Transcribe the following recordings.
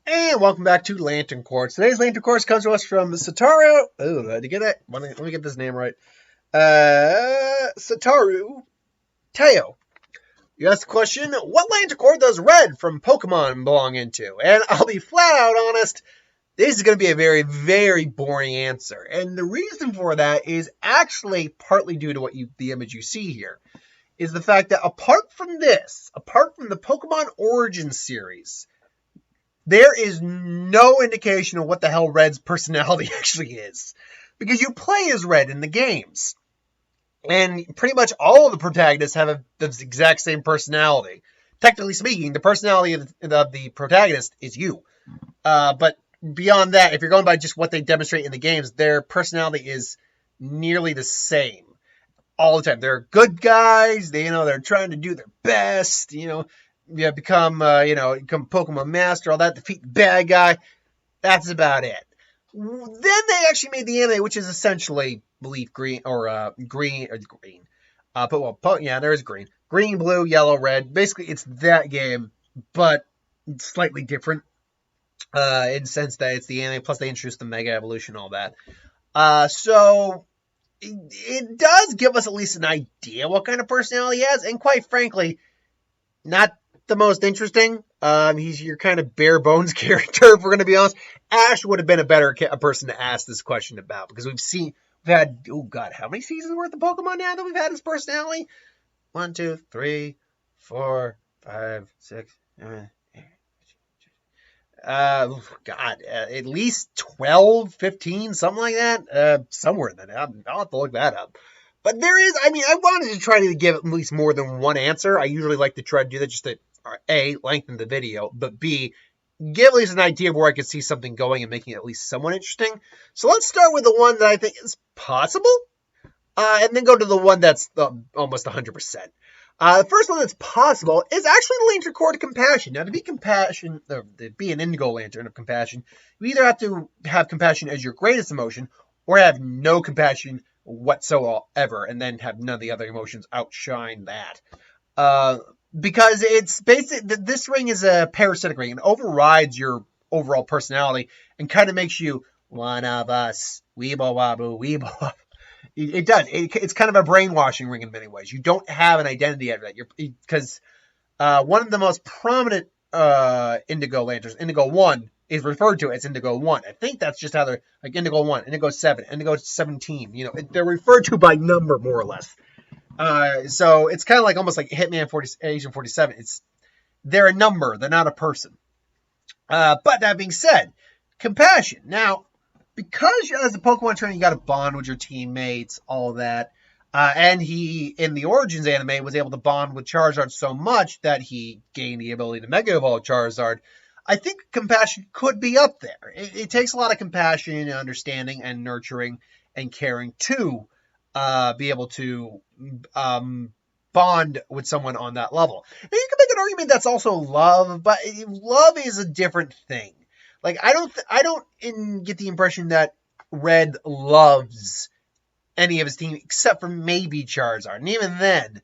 And welcome back to Lantern Quartz. Today's Lantern Quartz comes to us from Satoru. Oh, did you get that? Let me get this name right. Satoru Teo. You asked the question, what Lantern Quartz does Red from Pokemon belong into? And I'll be flat out honest, this is going to be a very, very boring answer. And the reason for that is actually partly due to the image you see here. Is the fact that apart from the Pokemon Origin series, there is no indication of what the hell Red's personality actually is. Because you play as Red in the games. And pretty much all of the protagonists have the exact same personality. Technically speaking, the personality of the protagonist is you. But beyond that, if you're going by just what they demonstrate in the games, their personality is nearly the same all the time. They're good guys. They're trying to do their best. Become Pokemon Master, all that, defeat the bad guy. That's about it. Then they actually made the anime, which is essentially Leaf Green or green. There is green, blue, yellow, red. Basically, it's that game, but slightly different in the sense that it's the anime. Plus, they introduced the Mega Evolution, all that. So it does give us at least an idea what kind of personality he has, and quite frankly, not the most interesting. He's your kind of bare bones character, if we're going to be honest. Ash would have been a better person to ask this question about, because we've had, how many seasons worth of Pokemon now that we've had his personality? 1, 2, 3, 4, 5, 6, 7, 8. At least 12, 15, something like that. Somewhere in that. I'll have to look that up. But I wanted to try to give at least more than one answer. I usually like to try to do that just to, A, lengthen the video, but B, give at least an idea of where I could see something going and making it at least somewhat interesting. So let's start with the one that I think is possible, and then go to the one that's almost 100%. The first one that's possible is actually the Lantern Core Compassion. Now, to be an Indigo Lantern of Compassion, you either have to have compassion as your greatest emotion, or have no compassion whatsoever, and then have none of the other emotions outshine that. Because it's this ring is a parasitic ring and overrides your overall personality and kind of makes you one of us. Weeble wobble, weeble. It does. It's kind of a brainwashing ring in many ways. You don't have an identity out of that. Because one of the most prominent Indigo Lanterns, Indigo 1, is referred to as Indigo 1. I think that's just how they're, like, Indigo 1, Indigo 7, Indigo 17. They're referred to by number, more or less. So it's kind of like almost like Hitman Agent 47. They're a number. They're not a person. But that being said, compassion. Now, because as a Pokemon trainer, you got to bond with your teammates, all that. And he, in the Origins anime, was able to bond with Charizard so much that he gained the ability to Mega Evolve Charizard. I think compassion could be up there. It takes a lot of compassion and understanding and nurturing and caring to be able to bond with someone on that level. And you can make an argument that's also love, but love is a different thing. Like, I don't get the impression that Red loves any of his team except for maybe Charizard. And even then,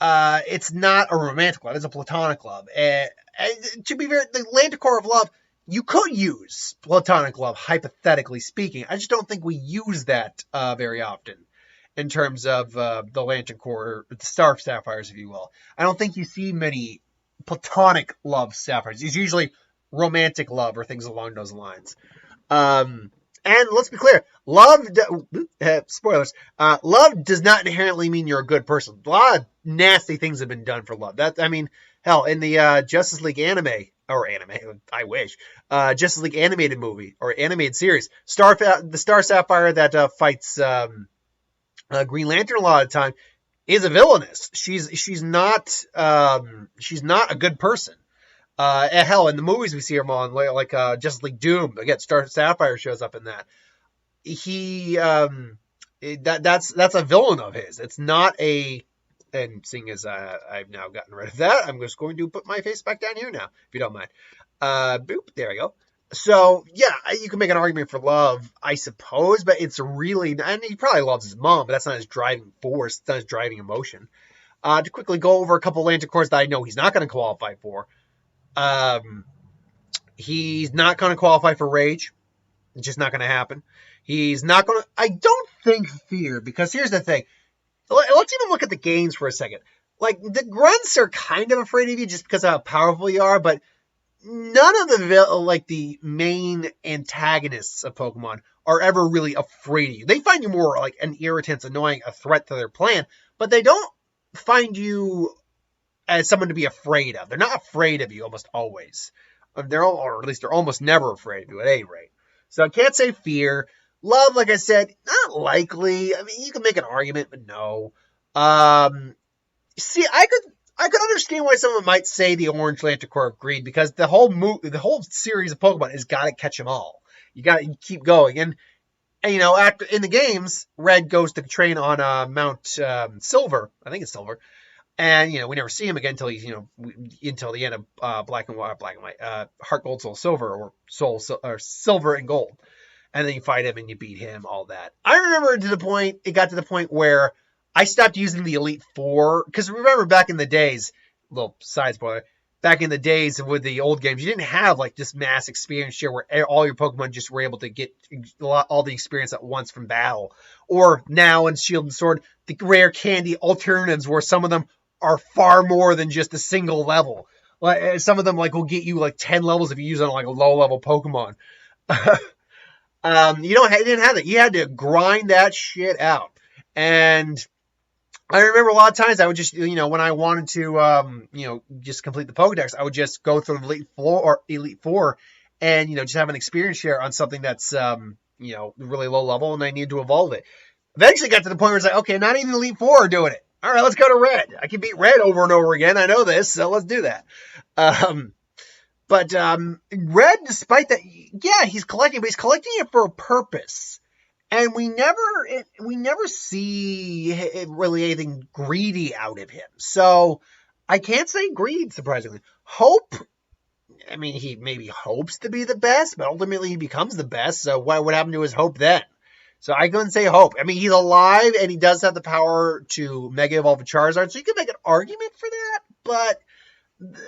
it's not a romantic love. It's a platonic love. And to be fair, the Lantern Core of Love, you could use platonic love, hypothetically speaking. I just don't think we use that very often in terms of the Lantern Core, the Star Sapphires, if you will. I don't think you see many platonic love Sapphires. It's usually romantic love or things along those lines. And let's be clear, spoilers, love does not inherently mean you're a good person. A lot of nasty things have been done for love. Hell, in the Justice League I wish, Justice League animated movie, or animated series, the Star Sapphire that fights Green Lantern a lot of the time is a villainess. She's not a good person. Hell, in the movies we see him on, like Justice League Doom, again, Star Sapphire shows up in that. That's a villain of his. It's not and seeing as I've now gotten rid of that, I'm just going to put my face back down here now, if you don't mind. Boop, there we go. So, yeah, you can make an argument for love, I suppose, but it's really, and he probably loves his mom, but that's not his driving force, it's not his driving emotion. To quickly go over a couple Lantern Cores that I know he's not going to qualify for. He's not going to qualify for Rage. It's just not going to happen. He's not going to. I don't think Fear, because here's the thing. Let's even look at the games for a second. Like, the grunts are kind of afraid of you just because of how powerful you are, but none of the main antagonists of Pokemon are ever really afraid of you. They find you more like an irritant, annoying, a threat to their plan, but they don't find you as someone to be afraid of. They're not afraid of you almost always. Or at least they're almost never afraid of you at any rate. So I can't say Fear. Love, like I said, not likely. I mean, you can make an argument, but no. See, I could understand why someone might say the Orange Lanticore of Greed, because the whole series of Pokemon has got to catch them all. You got to keep going, and after in the games, Red goes to train on Mount Silver. I think it's Silver, and we never see him again until he's until the end of Black and White, Heart Gold, Soul Silver, or Silver and Gold, and then you fight him and you beat him, all that. I remember it got to the point where I stopped using the Elite Four, because remember back in the days, little side spoiler, back in the days with the old games, you didn't have like this mass experience share where all your Pokemon just were able to get all the experience at once from battle. Or now in Shield and Sword, the rare candy alternatives where some of them are far more than just a single level. Like some of them will get you like 10 levels if you use on like a low level Pokemon. You didn't have that. You had to grind that shit out. And I remember a lot of times I would just, when I wanted to, just complete the Pokedex, I would just go through the Elite Four and, just have an experience share on something that's, really low level, and I needed to evolve it. Eventually got to the point where it's like, okay, not even Elite Four are doing it. All right, let's go to Red. I can beat Red over and over again. I know this, so let's do that. But Red, despite that, yeah, he's collecting, but he's collecting it for a purpose. And we never see really anything greedy out of him. So I can't say greed, surprisingly. Hope, I mean, he maybe hopes to be the best, but ultimately he becomes the best. So what would happen to his hope then? So I couldn't say hope. I mean, he's alive and he does have the power to Mega Evolve a Charizard. So you could make an argument for that, but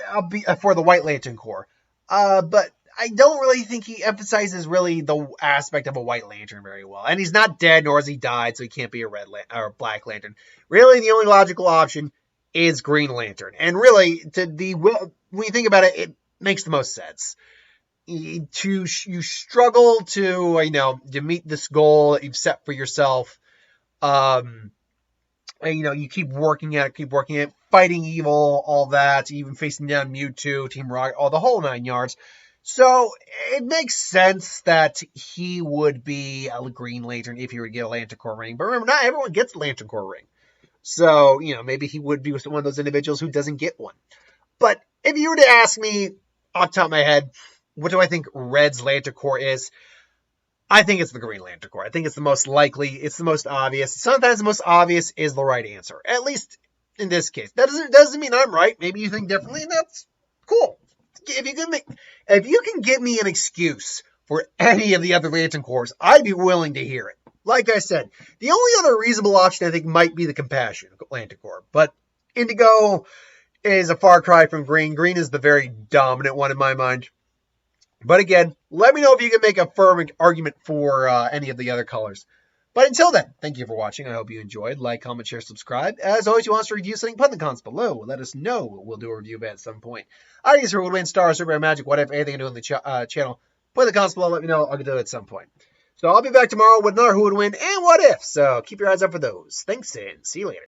I'll be for the White Lantern Corps. But I don't really think he emphasizes really the aspect of a White Lantern very well. And he's not dead, nor has he died, so he can't be a or Black Lantern. Really, the only logical option is Green Lantern. And really, when you think about it, it makes the most sense. You struggle to meet this goal that you've set for yourself. And, you keep working at it, fighting evil, all that, even facing down Mewtwo, Team Rocket, all the whole 9 yards. So it makes sense that he would be a Green Lantern if he were to get a Lanticore ring. But remember, not everyone gets a Lanticore ring. So, maybe he would be one of those individuals who doesn't get one. But if you were to ask me off the top of my head, what do I think Red's Lanticore is? I think it's the Green Lanticore. I think it's the most likely. It's the most obvious. Sometimes the most obvious is the right answer. At least in this case. That doesn't mean I'm right. Maybe you think differently, and that's cool. If you can give me an excuse for any of the other Lantern Corps, I'd be willing to hear it. Like I said, the only other reasonable option I think might be the Compassion Lantern Corps, but Indigo is a far cry from Green. Green is the very dominant one in my mind. But again, let me know if you can make a firm argument for any of the other colors. But until then, thank you for watching. I hope you enjoyed. Like, comment, share, subscribe. As always, you want us to review something, put in the comments below. Let us know. We'll do a review of it at some point. Ideas for Woodwind, Star, Super Magic, whatever, anything I do in the channel. Put in the comments below. Let me know. I'll do it at some point. So I'll be back tomorrow with another Who Would Win and What If. So keep your eyes up for those. Thanks and see you later.